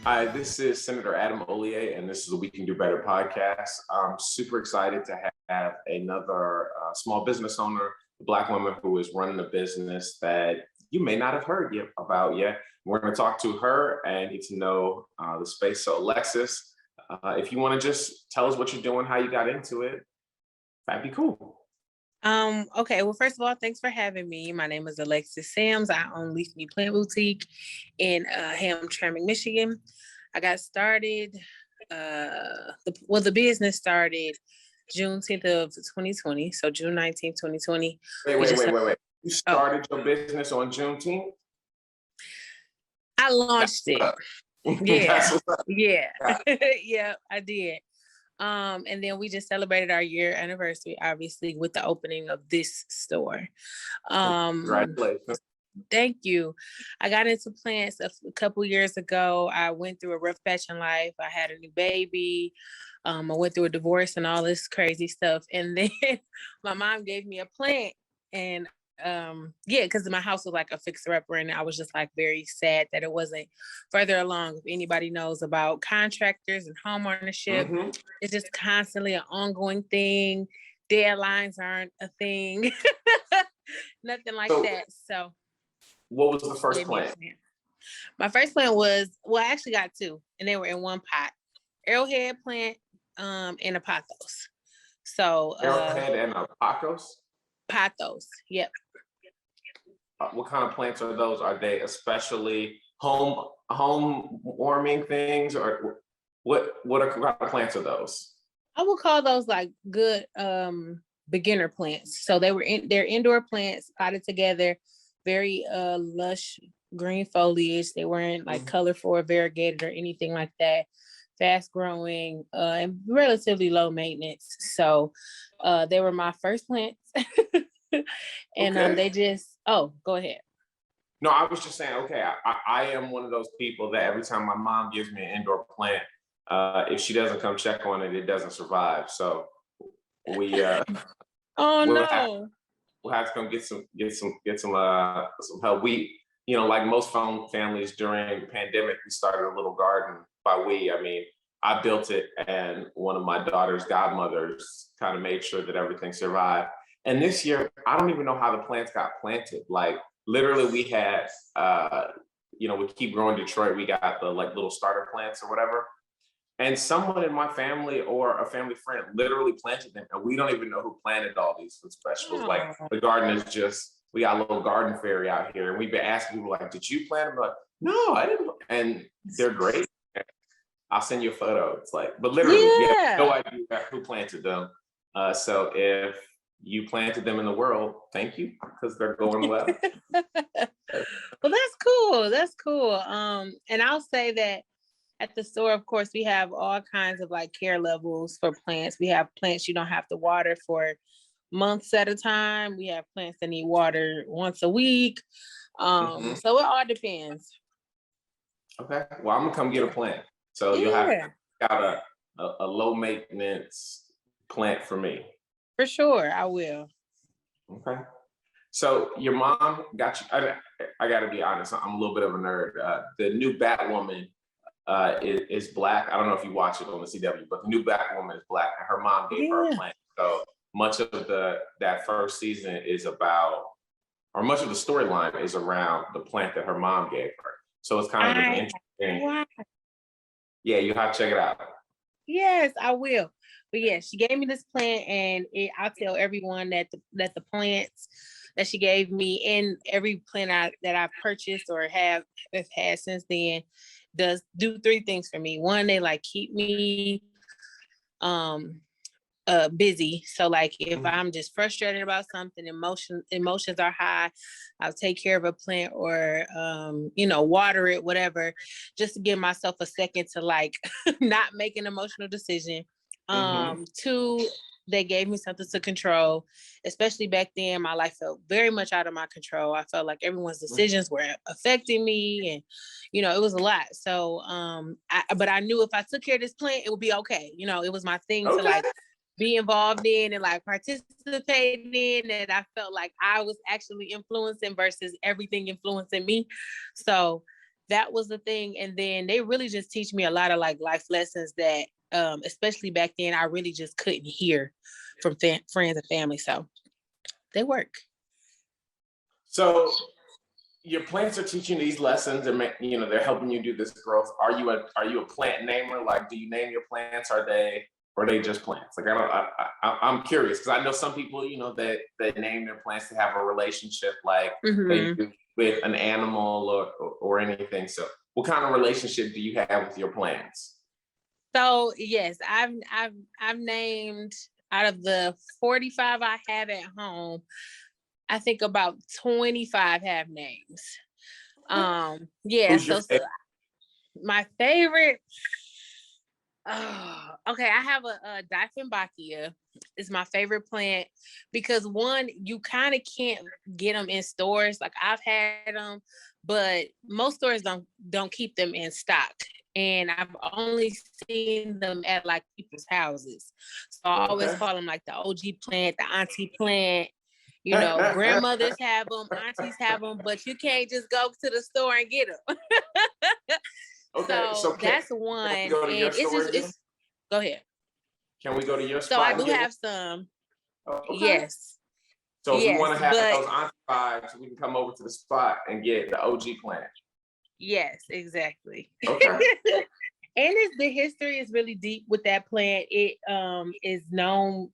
Hi, this is Senator Adam Hollier, and this is the We Can Do Better podcast. I'm super excited to have another small business owner, a Black woman who is running a business that you may not have heard yet about yet. We're going to talk to her and get to know the space. So, Alexis, if you want to just tell us what you're doing, how you got into it, that'd be cool. Okay. Well, first of all, thanks for having me. My name is Alexis Sims. I own Leaf Me Plant Boutique in Hamtramck, Michigan. I got started, the business started June 10th of 2020. So June 19th, 2020. Wait. You started your business on Juneteenth? I launched it. Yeah. Yeah. Yeah. Yeah, I did. And then we just celebrated our year anniversary, obviously, with the opening of this store. Congratulations. Thank you. I got into plants a couple years ago. I went through a rough patch in life. I had a new baby. I went through a divorce and all this crazy stuff. And then my mom gave me a plant, and because my house was like a fixer-upper, and I was just like very sad that it wasn't further along. If anybody knows about contractors and home ownership, it's just constantly an ongoing thing. Deadlines aren't a thing. Nothing like that. So what was the first plant? My first plant was, I actually got two, and they were in one pot. Arrowhead plant, and a pothos. So Arrowhead and a pothos? Pothos, yep. What kind of plants are those? Are they especially home warming things, or what kind of plants are those? I would call those like good beginner plants. So they're indoor plants potted together, very lush green foliage. They weren't like colorful or variegated or anything like that. Fast growing and relatively low maintenance. So they were my first plants. And they just, go ahead. No, I was just saying, okay, I am one of those people that every time my mom gives me an indoor plant, if she doesn't come check on it, it doesn't survive. So we we'll have to come get some help. We, like most families during the pandemic, we started a little garden. By we, I mean I built it, and one of my daughter's godmothers kind of made sure that everything survived. And this year, I don't even know how the plants got planted. Like literally, we had, we keep growing Detroit. We got the like little starter plants or whatever. And someone in my family or a family friend literally planted them, and we don't even know who planted all these fruit vegetables. Like the garden is just, we got a little garden fairy out here, and we've been asking people like, "Did you plant them?" Like, no, I didn't. And they're great. I'll send you a photo. It's like, but literally, you have no idea who planted them. So if you planted them in the world, thank you, because they're going well. Well, that's cool. That's cool. And I'll say that at the store, of course, we have all kinds of like care levels for plants. We have plants you don't have to water for months at a time. We have plants that need water once a week. So it all depends. Okay. Well, I'm gonna come get a plant. So you'll have to got a low maintenance plant for me. For sure, I will. Okay. So your mom got you. I got to be honest. I'm a little bit of a nerd. The new Batwoman is Black. I don't know if you watch it on the CW, but the new Batwoman is Black, and her mom gave her a plant. So much of that first season is about, or much of the storyline is around the plant that her mom gave her. So it's kind of an interesting. Wow. Yeah, you have to check it out. Yes, I will. But yeah, she gave me this plant, and I'll tell everyone that the plants that she gave me, and every plant that I've purchased or have had since then, does do three things for me. One, they like keep me busy. So like if I'm just frustrated about something, emotions are high, I'll take care of a plant or water it, whatever, just to give myself a second to like not make an emotional decision. Two, they gave me something to control, especially back then. My life felt very much out of my control. I felt like everyone's decisions were affecting me, and it was a lot. So but I knew if I took care of this plant, it would be okay. It was my thing to like be involved in and like participate in, and I felt like I was actually influencing versus everything influencing me. So that was the thing. And then they really just teach me a lot of like life lessons that, especially back then, I really just couldn't hear from friends and family. So they work. So your plants are teaching these lessons and they're helping you do this growth. Are you a plant namer? Like, do you name your plants? Or are they just plants? Like, I'm curious because I know some people, that name their plants to have a relationship like they do with an animal or anything. So what kind of relationship do you have with your plants? So yes, I've named, out of the 45 I have at home, I think about 25 have names. Yeah, Who's your so favorite? my favorite, okay, I have a Dieffenbachia. It's my favorite plant because one, you kind of can't get them in stores. Like I've had them, but most stores don't keep them in stock. And I've only seen them at like people's houses. So I always call them like the OG plant, the auntie plant. Grandmothers have them, aunties have them, but you can't just go to the store and get them. Okay, So that's one. Can we go to your store? Go ahead. Can we go to your spot? So I do have some. Okay. Yes. So if we want to have but those auntie vibes, we can come over to the spot and get the OG plant. yes, exactly. Okay. And the history is really deep with that plant. It is known,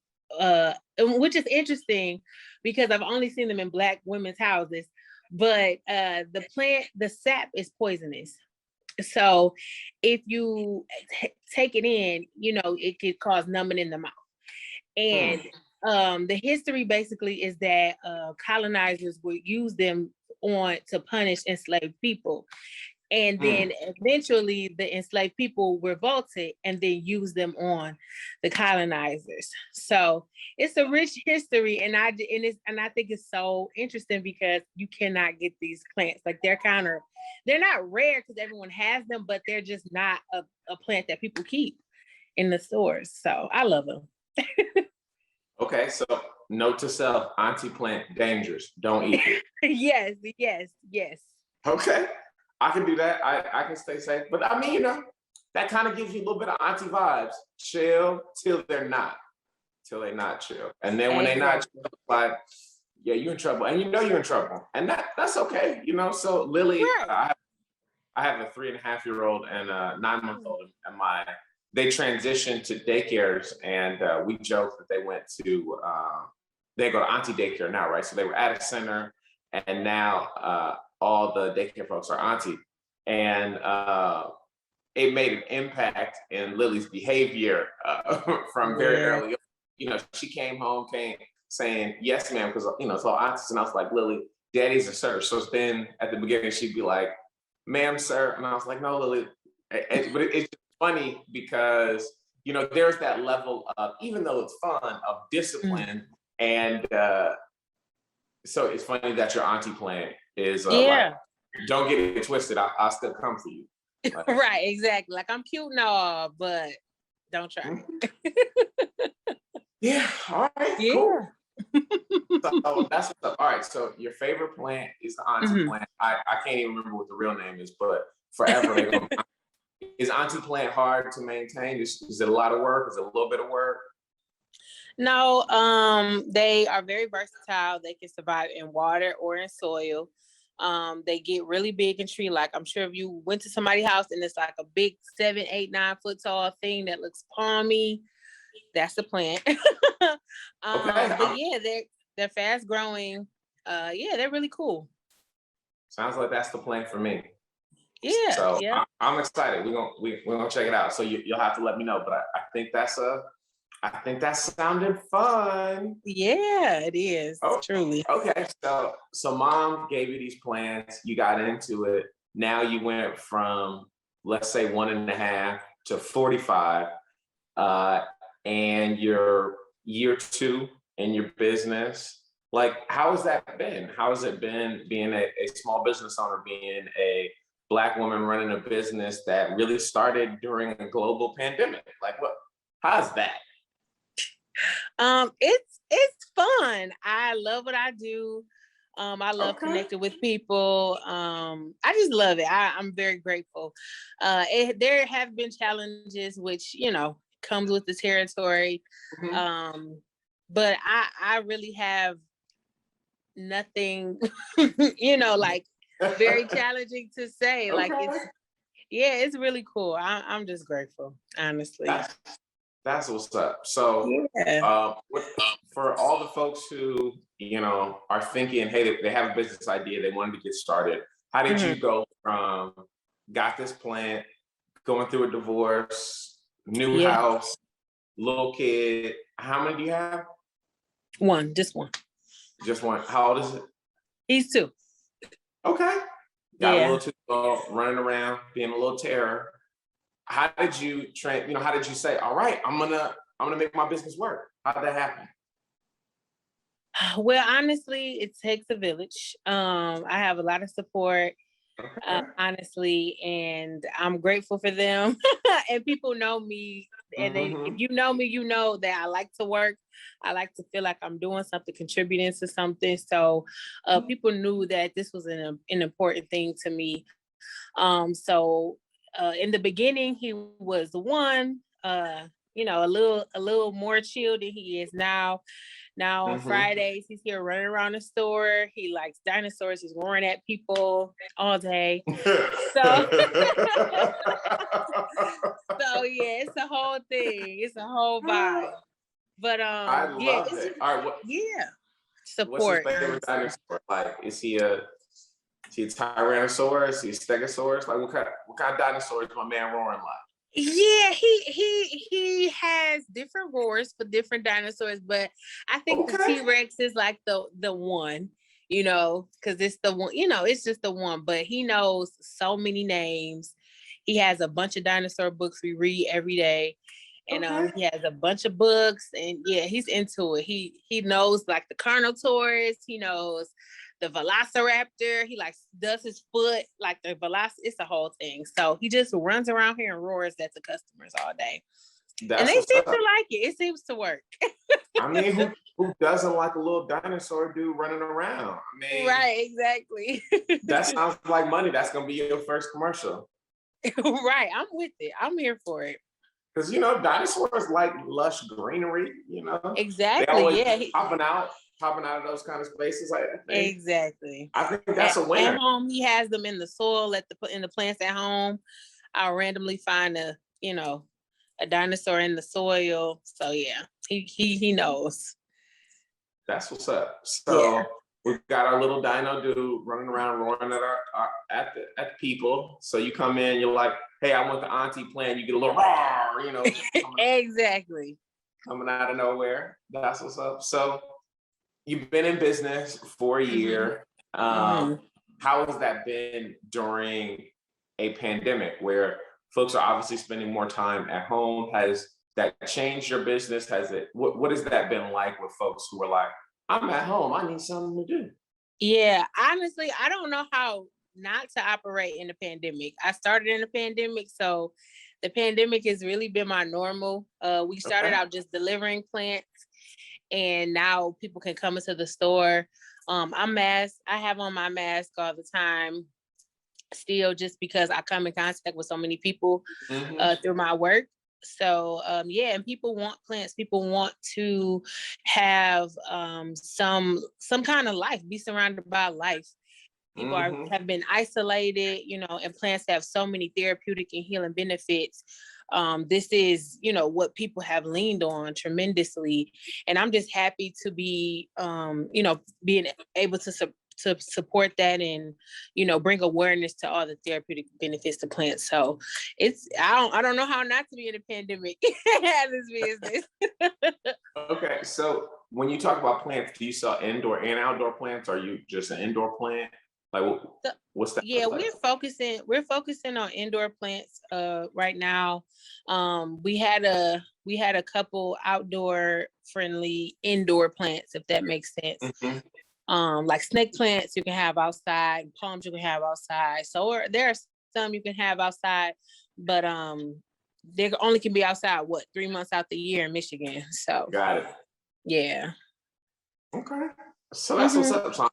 which is interesting because I've only seen them in Black women's houses, but the plant, the sap is poisonous. So if you take it in, it could cause numbing in the mouth. And the history basically is that colonizers would use them to punish enslaved people. And then eventually the enslaved people revolted and then used them on the colonizers. So it's a rich history, and I think it's so interesting because you cannot get these plants. Like they're not rare because everyone has them, but they're just not a plant that people keep in the stores. So I love them. Okay, so note to self: auntie plant dangerous. Don't eat it. Yes. Okay. I can do that. I can stay safe. But I mean, that kind of gives you a little bit of auntie vibes. Chill till they're not. Till they're not chill. And then when they're not chill, like, yeah, you're in trouble. And you're in trouble. And that's okay. So Lily, Right. I have a 3.5-year-old and a 9-month-old. And they transitioned to daycares, and we joked that they went to they go to auntie daycare now, right? So they were at a center, and now all the daycare folks are auntie. And it made an impact in Lily's behavior from very early on. She came home saying, yes, ma'am, because, it's all aunties. And I was like, Lily, daddy's a sir. So then at the beginning, she'd be like, ma'am, sir. And I was like, no, Lily. But it's funny because, there's that level of, even though it's fun, of discipline. And so it's funny that your auntie plant is like, don't get it twisted. I'll still come for you. Like, right, exactly. Like I'm cute and all, but don't try. Yeah. All right. Yeah. Cool. So that's what's up. All right. So your favorite plant is the auntie plant. I can't even remember what the real name is, but forever they go. Is auntie plant hard to maintain? Is it a lot of work? Is it a little bit of work? No, they are very versatile. They can survive in water or in soil. They get really big and tree-like. I'm sure if you went to somebody's house and it's like a big 7, 8, 9 foot tall thing that looks palmy, that's the plant. Okay. But yeah, they're fast growing. Yeah, they're really cool. Sounds like that's the plant for me. Yeah. So yeah. I'm excited. We're gonna check it out. So you'll have to let me know. But I think that sounded fun. Yeah, it is. Truly. Okay. So mom gave you these plans. You got into it. Now you went from, let's say, 1.5 to 45, and you're year 2 in your business. Like, how has that been? How has it been being a small business owner, being a Black woman running a business that really started during a global pandemic? Like, how's that? It's fun. I love what I do. I love Okay. connecting with people. I just love it. I'm very grateful. There have been challenges, which, comes with the territory. Mhm. But I really have nothing, like very challenging to say. Like Okay. it's really cool. I'm just grateful, honestly. That's what's up. So, Yeah. for all the folks who are thinking, hey, they have a business idea, they wanted to get started. How did Mhm. you go from got this plant, going through a divorce, new Yeah. house, little kid? How many do you have? Just one. Just one. How old is it? He's 2. Okay. Got a Yeah. little too running around, being a little terror. How did you train? How did you say, all right, I'm gonna make my business work? How did that happen? Well, honestly, it takes a village. I have a lot of support, Okay. honestly, and I'm grateful for them. And people know me, and if Hmm. you know me, you know that I like to work. I like to feel like I'm doing something, contributing to something. So, people knew that this was an important thing to me. So in the beginning, he was the one, a little more chill than he is now. Now on Hmm. Fridays, he's here running around the store. He likes dinosaurs. He's roaring at people all day. So, so yeah, it's a whole thing. It's a whole vibe. But I yeah, love it's it. just, All right, yeah, what's his support, favorite honestly. dinosaur? Like, is he a Tyrannosaurus? Is he a Stegosaurus? Like, what kind of dinosaur is my man roaring like? Yeah, he has different roars for different dinosaurs, but I think the Okay. T-Rex is like the one, because it's the one, it's just the one. But he knows so many names. He has a bunch of dinosaur books we read every day, and Okay. he has a bunch of books, and yeah, he's into it. He knows like the Carnotaurus. He knows the Velociraptor. He like does his foot like the It's a whole thing. So he just runs around here and roars at the customers all day, and they That's what's seem up. to like it. It seems to work. I mean, who doesn't like a little dinosaur dude running around? I mean, Right, exactly. that sounds like money. That's gonna be your first commercial. Right, I'm with it. I'm here for it. Because dinosaurs like lush greenery. They Exactly. always Yeah. popping out of those kind of spaces. Exactly. I think At, that's a at winner. home, he has them in the soil in the plants at home. I'll randomly find a dinosaur in the soil. So yeah, he knows. That's what's up. Yeah. So we've got our little dino dude running around roaring at the people. So you come in, you're like, hey, I want the auntie plan. You get a little roar, coming, Exactly. coming out of nowhere. That's what's up. So you've been in business for a Hmm. year. Hmm. How has that been during a pandemic where folks are obviously spending more time at home? Has that changed your business? What has that been like with folks who are like, I'm at home, I need something to do? Yeah, honestly, I don't know how not to operate in the pandemic. I started in the pandemic, so the pandemic has really been my normal. We started Okay. out just delivering plants, and now people can come into the store. I'm masked. I have on my mask all the time, still, just because I come in contact with so many people Hmm. through my work. So yeah, and people want plants. People want to have some kind of life, be surrounded by life. People Hmm. have been isolated, and plants have so many therapeutic and healing benefits. This is, what people have leaned on tremendously, and I'm just happy to be, being able to support that and bring awareness to all the therapeutic benefits to plants. So I don't know how not to be in a pandemic at this business. Okay. So when you talk about plants, do you sell indoor and outdoor plants? Or are you just an indoor plant? Like, So, what's that yeah, look like? we're focusing on indoor plants right now. We had a couple outdoor friendly indoor plants, if that makes sense. Hmm. Like snake plants you can have outside, palms you can have outside. So there are some you can have outside, but they only can be outside 3 months out the year in Michigan. So Got it. yeah. Okay. So that's what's Hmm. up. So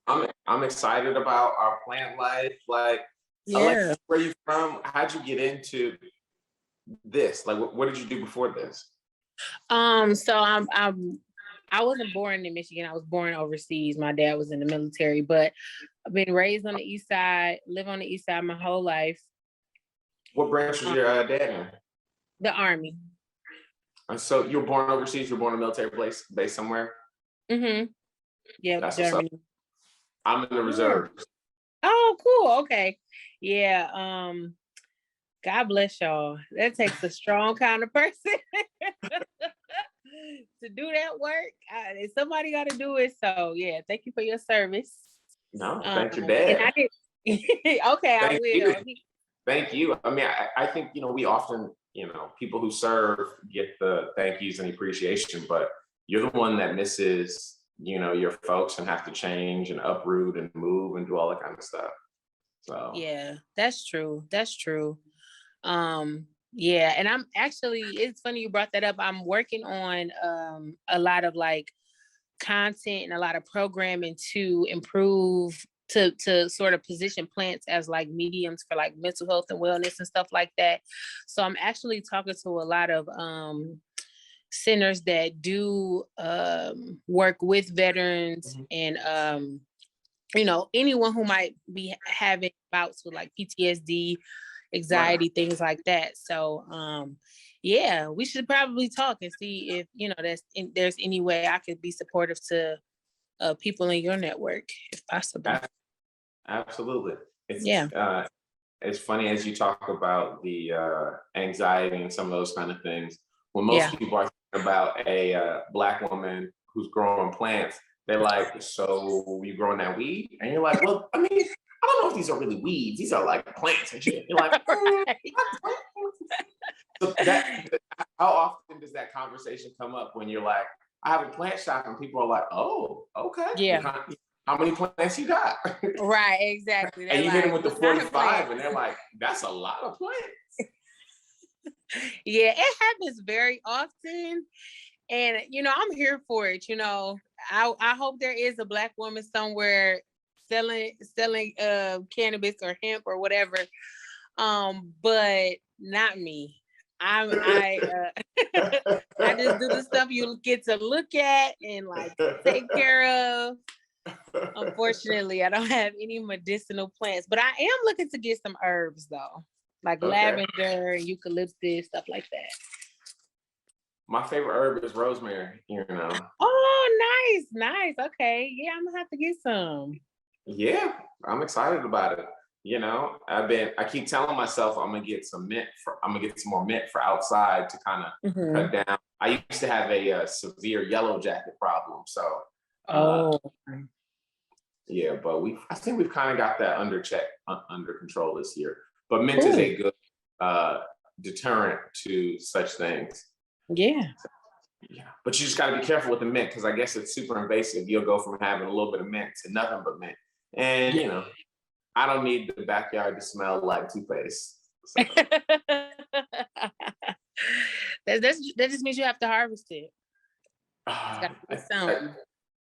I'm excited about our plant life. Like, Yeah. Alexis, where you from? How'd you get into this? Like, what did you do before this? So I wasn't born in Michigan. I was born overseas. My dad was in the military, but I've been raised on the east side, live on the east side my whole life. What branch was Um, your dad in? the army. And so you were born overseas. You were born in a military place, based somewhere. Hmm. Yep, That's what's up. Germany. I'm in the Yeah. reserves. Oh, cool. Okay. Yeah. God bless y'all. That takes a strong kind of person to do that work. Somebody got to do it. So yeah, thank you for your service. No, thank your And I dad. did. Okay, I Thank you. will. Thank you. I mean, I think, we often, people who serve get the thank yous and appreciation, but you're the one that misses, your folks and have to change and uproot and move and do all that kind of stuff. So, Yeah, that's true. That's true. Yeah, and I'm actually, it's funny you brought that up. I'm working on a lot of like content and a lot of programming to improve to sort of position plants as like mediums for like mental health and wellness and stuff like that. So I'm actually talking to a lot of centers that do work with veterans mhm, and anyone who might be having bouts with like PTSD, right. anxiety, things like that. So yeah, we should probably talk and see if there's any way I could be supportive to people in your network if possible. A- Absolutely. Yeah. It's funny as you talk about the anxiety and some of those kind of things. When Yeah. most people are thinking about a Black woman who's growing plants, they're like, "So you growing that weed?" And you're like, "Well, I mean, I don't know if these are really weeds. These are like plants and shit." You're like, Right. So how often does that conversation come up when you're like, "I have a plant shop," and people are like, "Oh, okay. Yeah. How many plants you got?" Right. Exactly. And They're you hit them like, with the what kind of plant? 45, and they're like, "That's a lot of plants." Yeah, it happens very often. And I'm here for it. I hope there is a Black woman somewhere selling cannabis or hemp or whatever. But not me. I just do the stuff you get to look at and like take care of. Unfortunately, I don't have any medicinal plants, but I am looking to get some herbs though, like Okay. lavender and eucalyptus, stuff like that. My favorite herb is rosemary. Oh, nice, nice. Okay, yeah, I'm gonna have to get some. Yeah, I'm excited about it. I keep telling myself I'm gonna get some more mint for outside to kind of Mhm. cut down. I used to have a severe yellow jacket problem. So, uh, Oh, yeah, but I think we've kind of got that under control this year. But mint is cool. a good uh, deterrent to such things. Yeah. Yeah, but you just got to be careful with the mint because I guess it's super invasive. You'll go from having a little bit of mint to nothing but mint, and Yeah. I don't need the backyard to smell like toothpaste. So, That just means you have to harvest it. It's got to be I, I, something.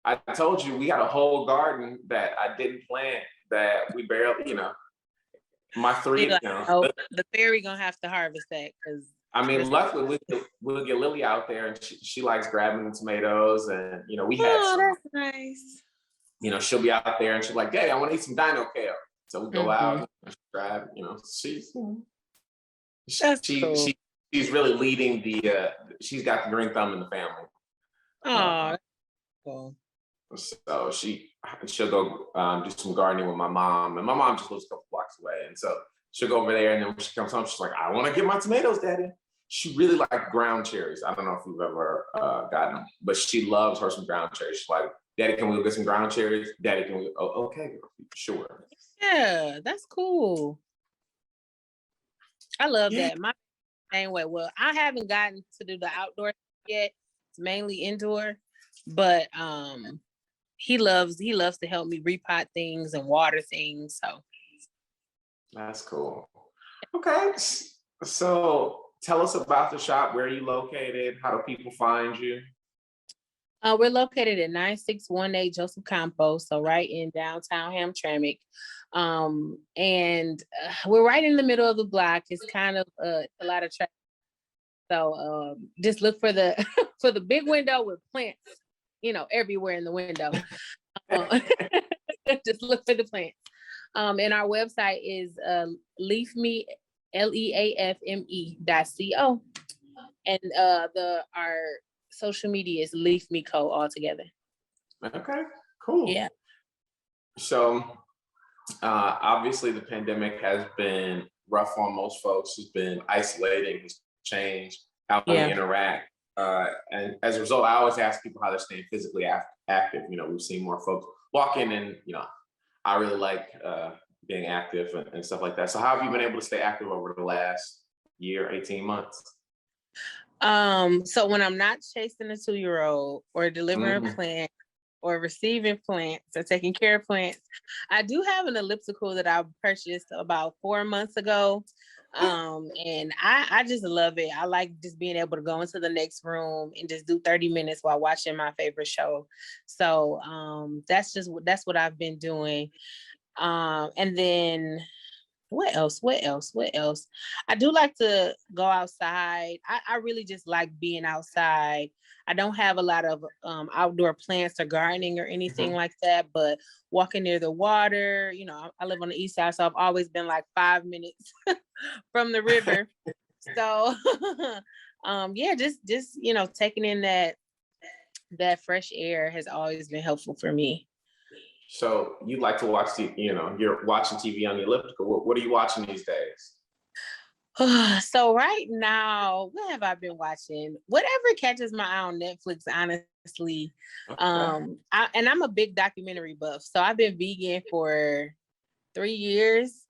I told you we had a whole garden that I didn't plant that we barely, my You're three, like, oh, the fairy gonna have to harvest that because I mean, there's. luckily we'll get Lily out there and she likes grabbing the tomatoes and, we had Oh, some, that's nice. she'll be out there and she's like, "Hey, I want to eat some dino kale." So we go Hmm. out and she grab, she's, That's she, cool. she, she's really leading she's got the green thumb in the family. Oh, Uh, that's cool. So she'll go do some gardening with my mom, and my mom just lives a couple blocks away, and so she'll go over there. And then when she comes home, she's like, "I want to get my tomatoes, Daddy." She really likes ground cherries. I don't know if you've ever gotten them, but she loves her some ground cherries. She's like, "Daddy, can we go get some ground cherries?" "Daddy, can we?" "Oh, okay, sure." Yeah, that's cool. I love Yeah. that. My same way. Well, I haven't gotten to do the outdoor yet. It's mainly indoor, but he loves to help me repot things and water things. So That's cool. Okay, so tell us about the shop. Where are you located? How do people find you? We're located at 9618 Joseph Campos, so right in downtown Hamtramck. And we're right in the middle of the block. It's kind of a lot of traffic. So just look for the for the big window with plants, everywhere in the window. Just look for the plants. And our website is leafme, leafme.co. And our social media is Leaf Me Co all together. Okay, cool. Yeah. So obviously the pandemic has been rough on most folks. It's been isolating, it's changed how we interact. And as a result, I always ask people how they're staying physically active. We've seen more folks walking, and I really like being active and stuff like that. So how have you been able to stay active over the last year, 18 months? So when I'm not chasing a 2-year-old or delivering a plant or receiving plants or taking care of plants, I do have an elliptical that I purchased about 4 months ago. And I just love it. I like just being able to go into the next room and just do 30 minutes while watching my favorite show. So that's what I've been doing. And then what else? I do like to go outside. I really just like being outside. I don't have a lot of outdoor plants or gardening or anything like that, but walking near the water, I live on the east side, so I've always been like 5 minutes from the river. So yeah, just taking in that fresh air has always been helpful for me. So you like to watch you're watching TV on the elliptical. What are you watching these days? So right now, what have I been watching? Whatever catches my eye on Netflix, honestly. Okay. And I'm a big documentary buff. So I've been vegan for 3 years.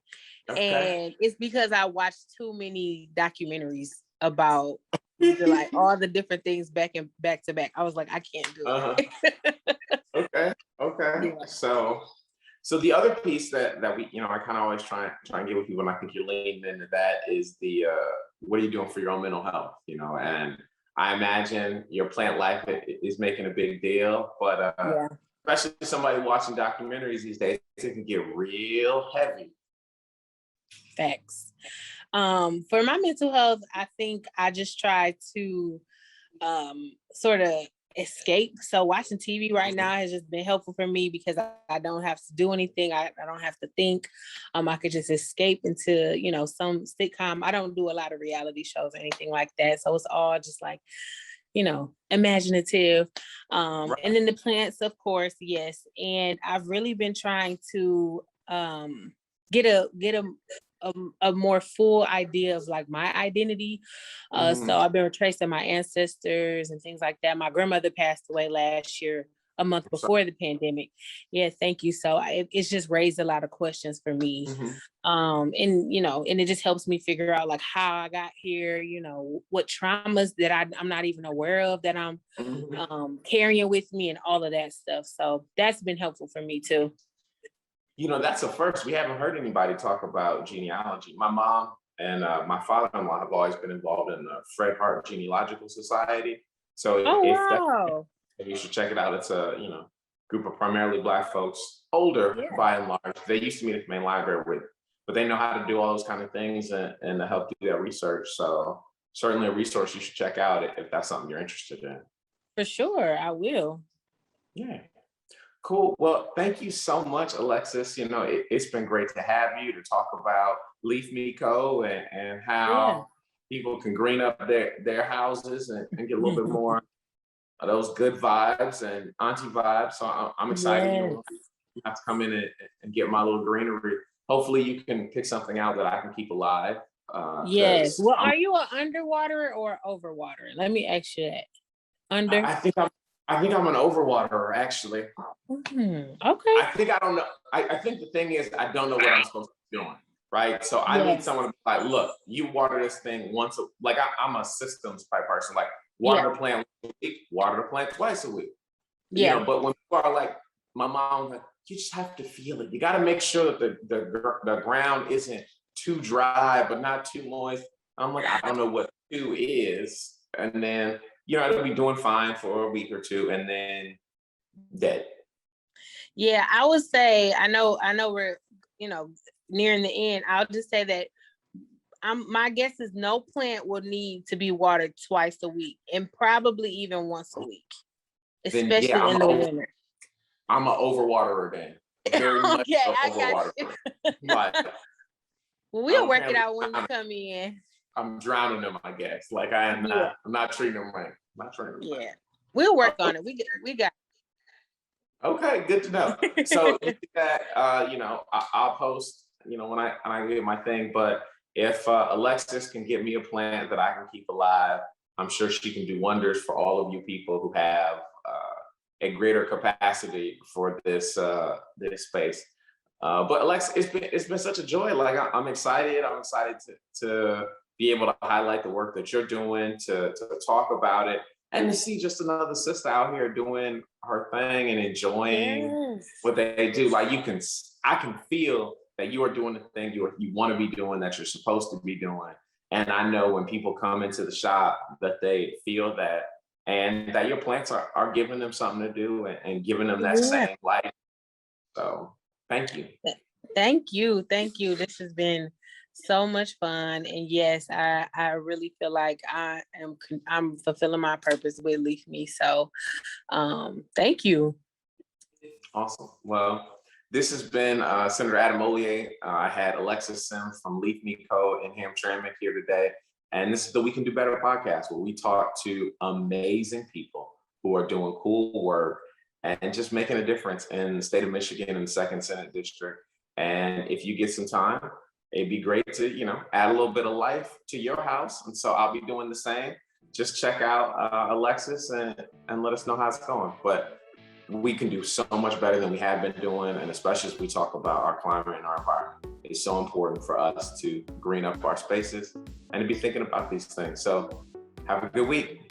Okay. And it's because I watched too many documentaries about all the different things back to back. I was like, I can't do it. Okay. Yeah. So the other piece that we, I kind of always try and get with people, and I think you're leaning into that, is the what are you doing for your own mental health? And I imagine your plant life is making a big deal, but especially somebody watching documentaries these days, it can get real heavy. Facts. For my mental health, I think I just try to sort of escape. So watching TV right now has just been helpful for me because I don't have to do anything. I don't have to think. I could just escape into, some sitcom. I don't do a lot of reality shows or anything like that. So it's all just like, imaginative. And then the plants, of course, yes. And I've really been trying to get a more full idea of like my identity. So I've been tracing my ancestors and things like that. My grandmother passed away last year, a month before the pandemic. Yeah, thank you. So it's just raised a lot of questions for me. And it just helps me figure out like how I got here, what traumas that I'm not even aware of that I'm carrying with me and all of that stuff. So that's been helpful for me too. That's a first. We haven't heard anybody talk about genealogy. My mom and my father-in-law have always been involved in the Fred Hart Genealogical Society. So you should check it out. It's a group of primarily Black folks, older by and large. They used to meet at the main library but they know how to do all those kind of things and to help do that research. So certainly a resource you should check out if that's something you're interested in. For sure, I will. Yeah. Cool. Well, thank you so much, Alexis. It's been great to have you to talk about Leaf Me Co. and how people can green up their houses and get a little bit more of those good vibes and auntie vibes. So I'm excited. You have to come in and get my little greenery. Hopefully you can pick something out that I can keep alive. Yes. Well, are you an underwater or overwater? Let me ask you that. Under? I think I'm an overwaterer, actually. Okay. I don't know. I think the thing is, I don't know what I'm supposed to be doing, right? So I need someone to be like, look, you water this thing once. I'm a systems type person. Like, water the plant once a week, water the plant twice a week. Yeah. But when people are like, my mom's like, you just have to feel it. You got to make sure that the ground isn't too dry, but not too moist. I'm like, I don't know what too is. And then it'll be doing fine for a week or two and then dead. Yeah, I would say, I know we're, nearing the end. I'll just say that my guess is no plant will need to be watered twice a week, and probably even once a week, Then especially yeah, in the winter. I'm an overwaterer then. Very much Okay, so I got you. But Well, we'll I'm work it apparently out when you come in. I'm drowning them, I guess. Like I am not. I'm not treating them right. I'm not treating them right. Yeah, we'll work on it. We got. Okay, good to know. So you do that, I'll post, when I get my thing. But if Alexis can get me a plant that I can keep alive, I'm sure she can do wonders for all of you people who have a greater capacity for this space. But Alexis, it's been such a joy. Like I'm excited. I'm excited to be able to highlight the work that you're doing, to talk about it, and to see just another sister out here doing her thing and enjoying what they do. Like I can feel that you are doing the thing you want to be doing, that you're supposed to be doing. And I know when people come into the shop that they feel that, and that your plants are giving them something to do and giving them that same light. So thank you. Thank you. Thank you. This has been so much fun. And yes, I really feel like I'm fulfilling my purpose with Leaf Me. So thank you. Awesome. Well, this has been Senator Adam Hollier. I had Alexis Sims from Leaf Me Co. in Hamtramck here today. And this is the We Can Do Better podcast, where we talk to amazing people who are doing cool work and just making a difference in the state of Michigan in the 2nd Senate District. And if you get some time, it'd be great to, add a little bit of life to your house. And so I'll be doing the same. Just check out Alexis and let us know how it's going. But we can do so much better than we have been doing. And especially as we talk about our climate and our environment, it's so important for us to green up our spaces and to be thinking about these things. So have a good week.